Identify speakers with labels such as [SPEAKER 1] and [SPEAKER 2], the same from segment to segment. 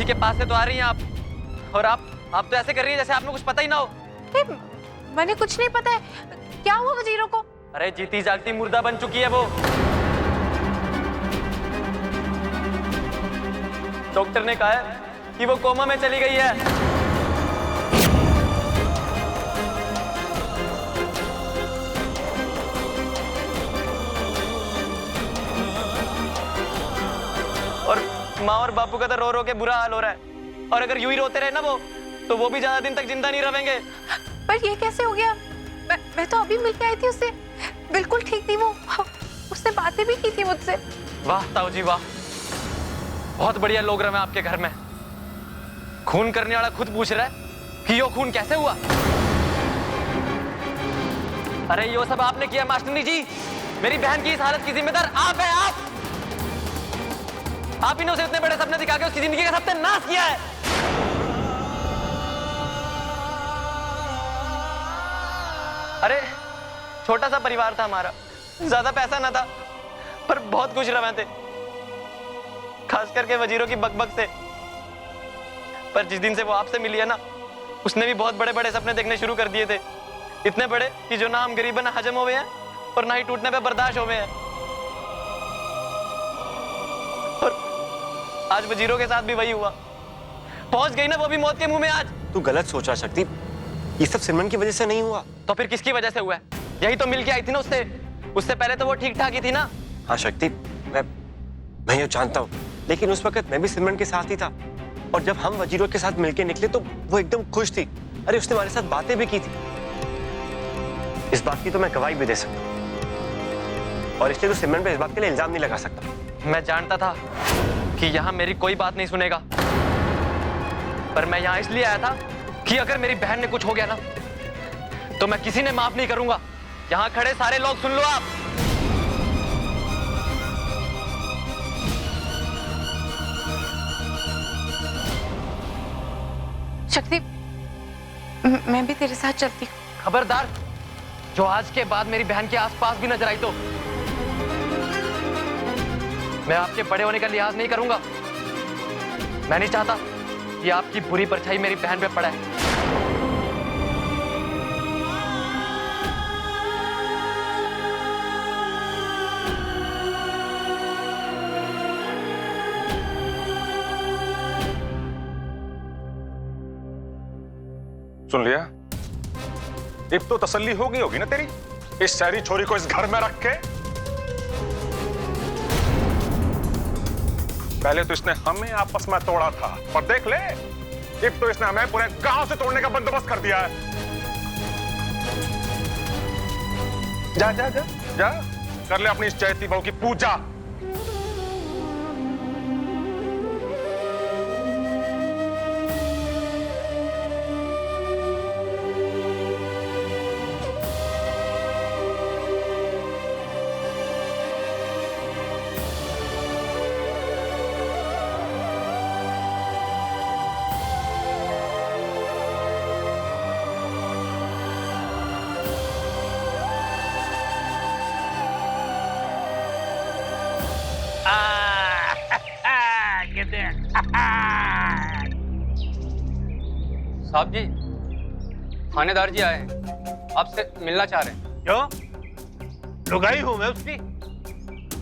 [SPEAKER 1] जी के पास से तो आ रही हैं आप, और आप तो ऐसे कर रही हैं जैसे आप में कुछ पता ही ना हो।
[SPEAKER 2] मैंने कुछ नहीं पता है। क्या हुआ वजीरों को?
[SPEAKER 1] अरे जीती जागती मुर्दा बन चुकी है वो। डॉक्टर ने कहा है कि वो कोमा में चली गई है। और माँ और बापू का तो रो रो के बुरा हाल हो रहा है, और अगर यूं ही रोते रहे ना वो, तो वो भी ज्यादा दिन तक जिंदा नहीं रहेंगे।
[SPEAKER 2] पर ये कैसे हो गया? मैं तो अभी मिलके आई थी उससे, बिल्कुल ठीक थी वो, उसने बातें भी की थी मुझसे।
[SPEAKER 1] वाह ताऊ जी वाह, बहुत बढ़िया लोग रहे आपके घर में। खून करने वाला खुद पूछ रहा है कि यो खून कैसे हुआ। अरे यो सब आपने किया मास्टरनी जी। मेरी बहन की इस हालत की जिम्मेदार आप है। आप ही ने उसे इतने बड़े सपने दिखा के उसकी जिंदगी का सत्यानाश किया है। अरे छोटा सा परिवार था हमारा, ज्यादा पैसा ना था, पर बहुत खुश रहे थे, खास करके वजीरों की बकबक से। पर जिस दिन से वो आपसे मिली है ना, उसने भी बहुत बड़े बड़े सपने देखने शुरू कर दिए थे, इतने बड़े कि जो ना हम गरीबन हजम हुए हैं और ना ही टूटने पे बर्दाश्त हुए हैं। और आज वजीरों के साथ भी वही हुआ, पहुंच गई ना वो भी मौत के मुंह में आज।
[SPEAKER 3] तू गलत सोचा शक्ति, ये सब सिमरन की वजह से नहीं हुआ।
[SPEAKER 1] तो फिर किसकी वजह से हुआ है? यही तो मिल के आई थी ना उससे पहले तो वो ठीक ठाक ही थी ना।
[SPEAKER 3] हाँ शक्ति, मैं ये जानता हूँ, लेकिन उस वक्त मैं भी सिमरन के साथ ही था, और जब हम वजीरों के साथ मिलके निकले तो वो एकदम खुश थी। अरे उसने हमारे साथ बातें भी की थी। इस बात की तो मैं गवाही भी दे सकता हूँ, और इसलिए तो सिमरन पे इस बात के लिए इल्जाम नहीं लगा सकता।
[SPEAKER 1] मैं जानता था कि यहाँ मेरी कोई बात नहीं सुनेगा, पर मैं यहाँ इसलिए आया था कि अगर मेरी बहन ने कुछ हो गया ना, तो मैं किसी ने माफ नहीं करूंगा। यहाँ खड़े सारे लोग सुन लो आप।
[SPEAKER 2] शक्ति, मैं भी तेरे साथ चलती हूँ।
[SPEAKER 1] खबरदार, जो आज के बाद मेरी बहन के आसपास भी नजर आई तो मैं आपके बड़े होने का लिहाज नहीं करूंगा। मैं नहीं चाहता कि आपकी बुरी परछाई मेरी बहन पे पड़े।
[SPEAKER 4] सुन लिया? अब तो तसल्ली हो गई होगी ना तेरी, इस शहरी छोरी को इस घर में रख के। पहले तो इसने हमें आपस में तोड़ा था, पर देख ले, अब तो इसने हमें पूरे गांव से तोड़ने का बंदोबस्त कर दिया है। जा जा जा जा, कर ले अपनी इस चैती बहू की पूजा।
[SPEAKER 1] साहब जी, थानेदार जी आए हैं, आपसे मिलना चाह रहे हैं।
[SPEAKER 5] क्यों? लुगाई हूं मैं उसकी,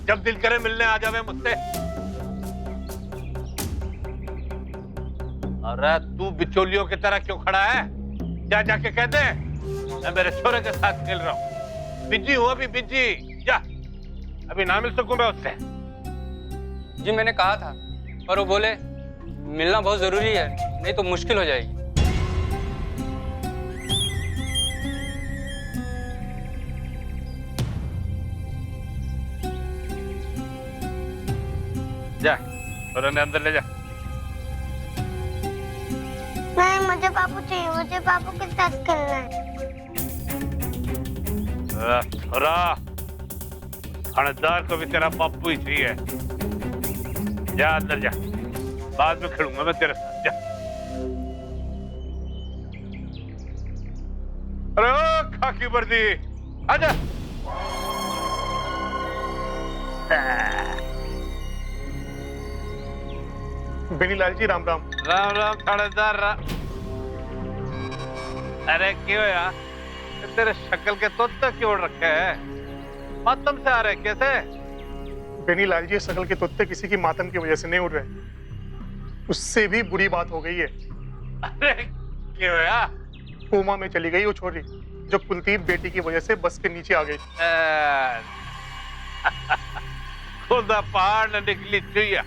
[SPEAKER 5] जब दिल करे मिलने आ जावे मुझसे। अरे तू बिचौलियों की तरह क्यों खड़ा है? जा जाके कह दे मैं मेरे छोरे के साथ खेल रहा हूँ, बिजी हूँ अभी, बिजी। जा, अभी ना मिल सकूं मैं उससे।
[SPEAKER 1] जी मैंने कहा था, पर वो बोले मिलना बहुत जरूरी है, नहीं तो मुश्किल हो जाएगी।
[SPEAKER 5] जा, और उन्हें अंदर ले जा।
[SPEAKER 6] नहीं, मुझे बापू चाहिए, मुझे बापू के साथ खेलना है।
[SPEAKER 5] छोरा, थानेदार को भी तेरा बापू ही चाहिए। जा अंदर जा, बाद में खेलूंगा मैं तेरे साथ। जा। अरे ओ खाकी वर्दी, आजा।
[SPEAKER 4] बेनीलाल जी राम राम।
[SPEAKER 5] राम राम थानेदार अरे क्यों यार, तेरे शक्ल के तोते क्यों रखे हैं? मातम से आ रहे कैसे?
[SPEAKER 4] बेनीलाल जी शकल के तोते किसी की मातम की वजह से नहीं उड़ रहे, उससे भी बुरी बात हो गई है।
[SPEAKER 5] अरे क्यों यार?
[SPEAKER 4] कोमा में चली गई वो छोरी जो कुलतीत बेटी की वजह से बस के नीचे आ गई।
[SPEAKER 5] खुदा पहाड़ न निकली चुईया,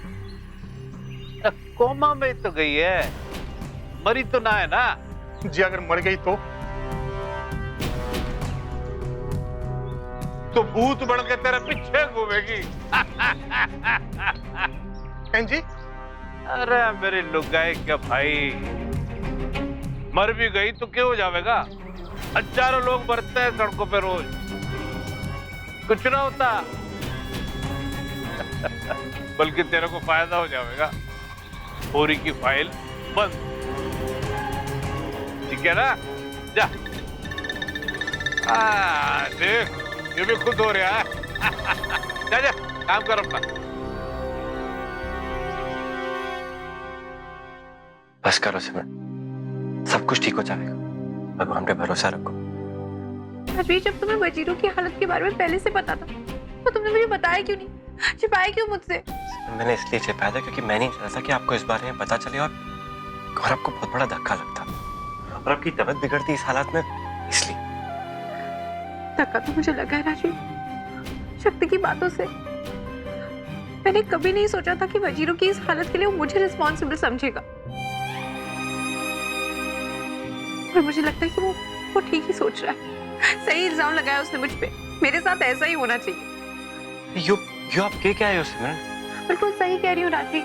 [SPEAKER 5] कोमा में तो गई है, मरी तो ना है ना?
[SPEAKER 4] जी अगर मर गई तो
[SPEAKER 5] भूत बन के तेरे पीछे घूमेगी।
[SPEAKER 4] हैं जी?
[SPEAKER 5] अरे मेरी लुगाई क्या भाई, मर भी गई तो क्यों हो जाएगा? हजारों लोग मरते हैं सड़कों पे रोज, कुछ ना होता। बल्कि तेरे को फायदा हो जाएगा, पूरी की फाइल बंद। ठीक है ना? जा। देख ये भी खुद हो रहा है। जा जा काम कर अपना।
[SPEAKER 3] बस करो सिमरन, सब कुछ ठीक हो जाएगा, भगवान पे भरोसा रखो।
[SPEAKER 2] राजवीर, जब तुम्हें वजीरों की हालत के बारे में पहले से पता था तो तुमने मुझे बताया क्यों नहीं? छिपाया क्यों मुझसे?
[SPEAKER 3] मैंने इसलिए छिपाया था क्योंकि मैं नहीं चाहता कि आपको इस बारे में पता चले और आपको बहुत बड़ा धक्का लगता और आपकी तबीयत बिगड़ती इस हालात में, इसलिए।
[SPEAKER 2] धक्का तो मुझे लगा है राजवीर, शक्ति की बातों से। मैंने कभी नहीं सोचा था कि वजीरों की इस हालत के लिए वो मुझे रिस्पॉन्सिबल समझेगा, पर मुझे लगता है कि वो ठीक ही सोच रहा है। सही इल्जाम लगाया उसने मुझ पे, मेरे साथ ऐसा ही होना चाहिए।
[SPEAKER 3] यो आप क्या है सिमरन?
[SPEAKER 2] बिल्कुल सही कह रही हूँ राजवीर,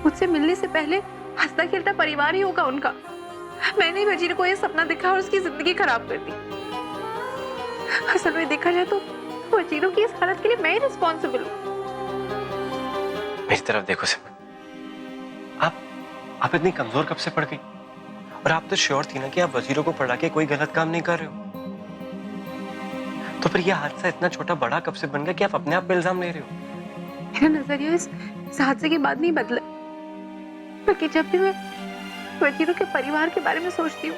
[SPEAKER 2] मुझसे मिलने से पहले हंसता खेलता परिवार ही होगा उनका। मैंने ही वजीर को ये सपना दिखा और उसकी जिंदगी खराब कर दी। असल में देखा जाए तो वजीरों की इस हालत के लिए मैं ही रिस्पॉन्सिबल हूँ।
[SPEAKER 3] मेरी तरफ देखो सिमरन, आप इतनी कमजोर कब से पड़ गई? और आप तो श्योर थी ना कि आप वजीरों को पढ़ा के कोई गलत काम नहीं कर रहे हो, तो फिर यह हादसा इतना छोटा बड़ा कब से बन गया कि आप अपने आप पे इल्जाम ले रहे हो?
[SPEAKER 2] मेरा नजरिया इस हादसे के बाद नहीं बदला, बल्कि जब भी मैं वजीरों के परिवार के बारे में सोचती हूँ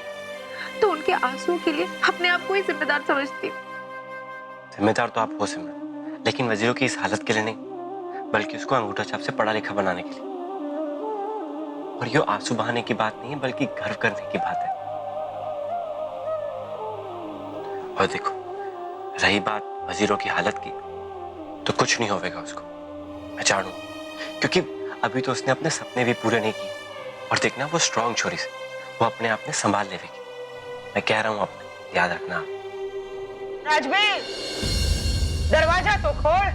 [SPEAKER 2] तो उनके आंसुओं के लिए अपने आप को ही जिम्मेदार समझती हूँ।
[SPEAKER 3] जिम्मेदार तो आप हो सिमरन, लेकिन वजीरों की इस हालत के लिए नहीं, बल्कि उसको अंगूठा छाप से पढ़ा लिखा बनाने के लिए। और ये आंसू बहाने की बात नहीं है, बल्कि गर्व करने की बात है। और देखो, रही बात वजीरों की हालत की, तो कुछ नहीं होगा उसको, मैं जानू, क्योंकि अभी तो उसने अपने सपने भी पूरे नहीं किए। और देखना वो स्ट्रांग छोरी से वो अपने आप में संभाल लेगी। मैं कह रहा हूं, अपने याद रखना।
[SPEAKER 7] राजवीर, दरवाजा तो खोल।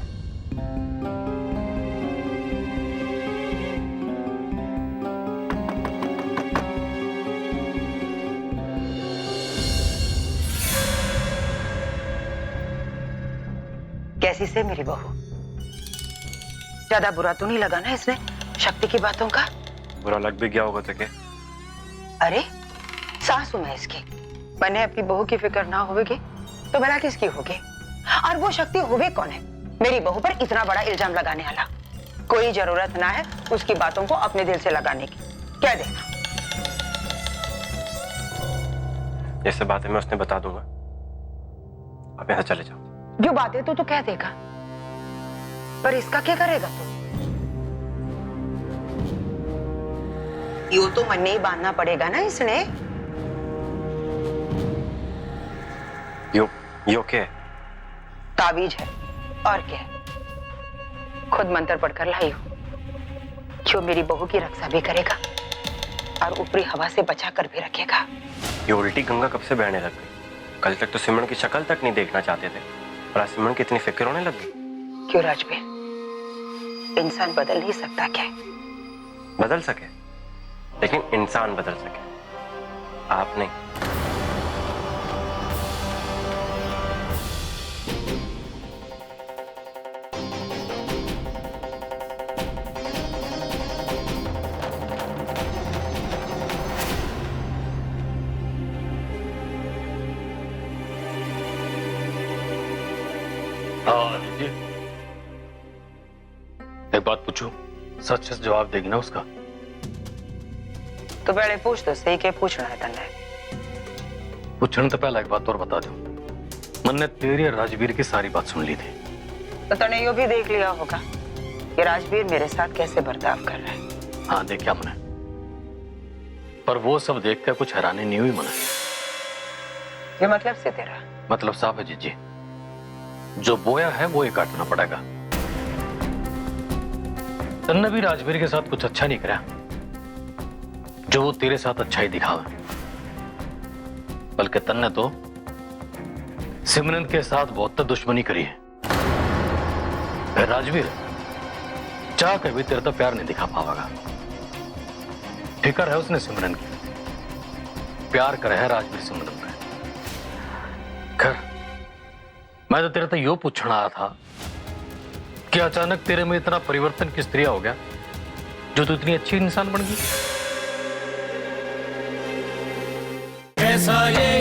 [SPEAKER 7] कैसी से मेरी बहू? ज्यादा बुरा तो नहीं लगा ना इसने शक्ति की बातों का?
[SPEAKER 3] बुरा लग भी गया होगा तो क्या?
[SPEAKER 7] अरे सासू मैं इसकी, मैंने अपनी बहू की फिक्र ना होगी तो भला किसकी होगी? और वो शक्ति होवे कौन है मेरी बहू पर इतना बड़ा इल्जाम लगाने वाला? कोई जरूरत ना है उसकी बातों को अपने दिल से लगाने की। क्या देखा?
[SPEAKER 3] ये सब बातें मैं उसने बता दूंगा, आप यहाँ चले जाओ।
[SPEAKER 7] जो बातें तो कह देगा, पर इसका क्या करेगा तू? यूं तो मन नहीं बांधना पड़ेगा ना इसने।
[SPEAKER 3] यो क्या है?
[SPEAKER 7] ताबीज है और क्या है? खुद मंत्र पढ़कर लाई हूं, जो मेरी बहू की रक्षा भी करेगा और ऊपरी हवा से बचा कर भी रखेगा।
[SPEAKER 3] ये उल्टी गंगा कब से बहने लग गई? कल तक तो सिमरन की शक्ल तक नहीं देखना चाहते थे, और आज सिमरन की इतनी फिक्र होने लग गई।
[SPEAKER 7] क्यों राजवीर, इंसान बदल नहीं सकता क्या?
[SPEAKER 3] बदल सके, लेकिन इंसान बदल सके, आप नहीं।
[SPEAKER 8] एक बात पूछूं? सच सच जवाब देगी ना उसका?
[SPEAKER 7] तो पहले पूछ तो सही, के पूछना है तन्ने?
[SPEAKER 8] पूछने तो पहला एक बात और बता दूं, मैंने तेरी और राजवीर की सारी बात सुन ली थी।
[SPEAKER 7] तो तन्ने यो भी देख लिया होगा कि राजवीर मेरे साथ कैसे बर्ताव कर रहा है।
[SPEAKER 8] हाँ देखा मैंने, पर वो सब देख कर कुछ हैरानी नहीं हुई मैंने।
[SPEAKER 7] ये मतलब से तेरा?
[SPEAKER 8] मतलब साफ है जीजी, जो बोया है वो ही काटना पड़ेगा। तन्ने भी राजवीर के साथ कुछ अच्छा नहीं करा जो वो तेरे साथ अच्छा ही दिखावे, बल्कि तन्ने तो सिमरन के साथ बहुत दुश्मनी करी है। फिर राजवीर चाह के भी तेरे तो प्यार नहीं दिखा पाएगा। फिक्र है उसने सिमरन की, प्यार कर है राजवीर सिमरन पे। खैर मैं तो तेरे तो यो पूछना आया था कि अचानक तेरे में इतना परिवर्तन किस तरह हो गया जो तू इतनी अच्छी इंसान बन गई?
[SPEAKER 9] कैसा ये